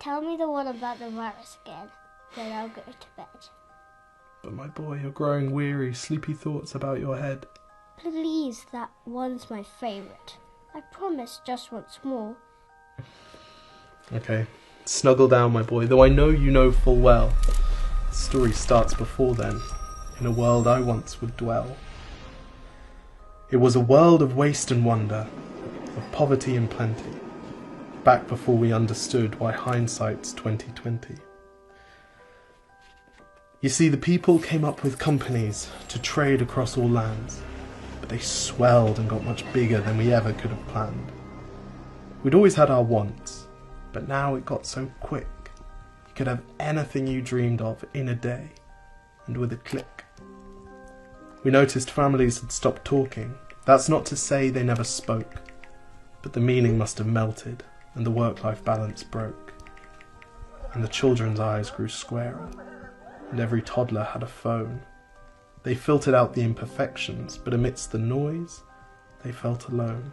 Tell me the one about the virus again, then I'll go to bed. But my boy, you're growing weary, sleepy thoughts about your head. Please, that one's my favourite. I promise just once more. Okay, snuggle down, my boy, though I know you know full well. The story starts before then, in a world I once would dwell. It was a world of waste and wonder, of poverty and plenty, back before we understood why hindsight's 2020. You see, the people came up with companies to trade across all lands, but they swelled and got much bigger than we ever could have planned. We'd always had our wants, but now it got so quick. You could have anything you dreamed of in a day, and with a click. We noticed families had stopped talking. That's not to say they never spoke, but the meaning must have melted, and the work-life balance broke. And the children's eyes grew squarer, and every toddler had a phone. They filtered out the imperfections, but amidst the noise, they felt alone.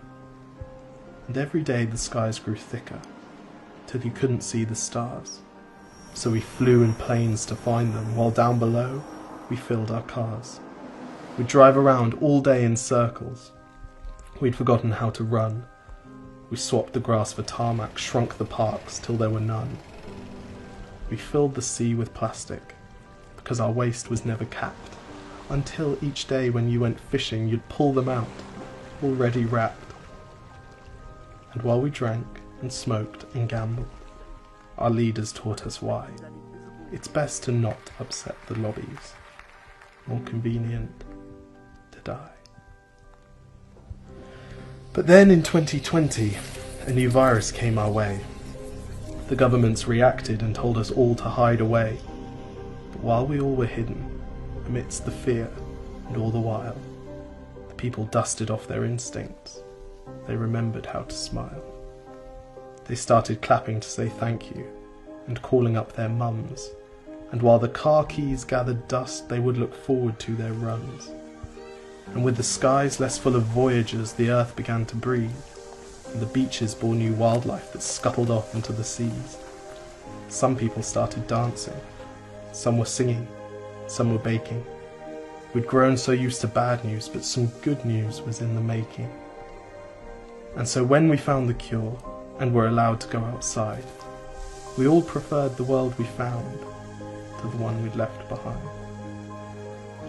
And every day the skies grew thicker, till you couldn't see the stars. So we flew in planes to find them, while down below we filled our cars. We'd drive around all day in circles. We'd forgotten how to run. We swapped the grass for tarmac, shrunk the parks till there were none. We filled the sea with plastic, because our waste was never capped, until each day when you went fishing you'd pull them out, already wrapped. And while we drank and smoked and gambled, our leaders taught us why. It's best to not upset the lobbies. More convenient to die. But then in 2020, a new virus came our way. The governments reacted and told us all to hide away. But while we all were hidden, amidst the fear and all the while, the people dusted off their instincts. They remembered how to smile. They started clapping to say thank you and calling up their mums. And while the car keys gathered dust, they would look forward to their runs. And with the skies less full of voyagers, the earth began to breathe, and the beaches bore new wildlife that scuttled off into the seas. Some people started dancing, some were singing, some were baking. We'd grown so used to bad news, but some good news was in the making. And so when we found the cure, and were allowed to go outside, we all preferred the world we found to the one we'd left behind.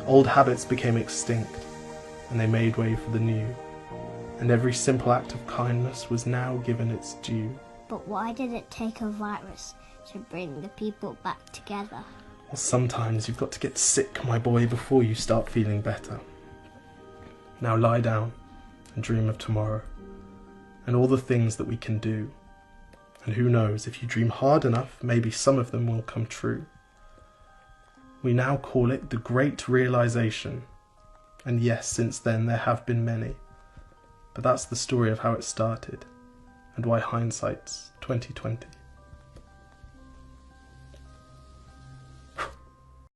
Old habits became extinct, and they made way for the new, and every simple act of kindness was now given its due. But why did it take a virus to bring the people back together? Well, sometimes you've got to get sick, my boy, before you start feeling better. Now lie down and dream of tomorrow, and all the things that we can do. And who knows, if you dream hard enough, maybe some of them will come true. We now call it the Great Realization. And yes, since then there have been many. But that's the story of how it started, and why hindsight's 2020.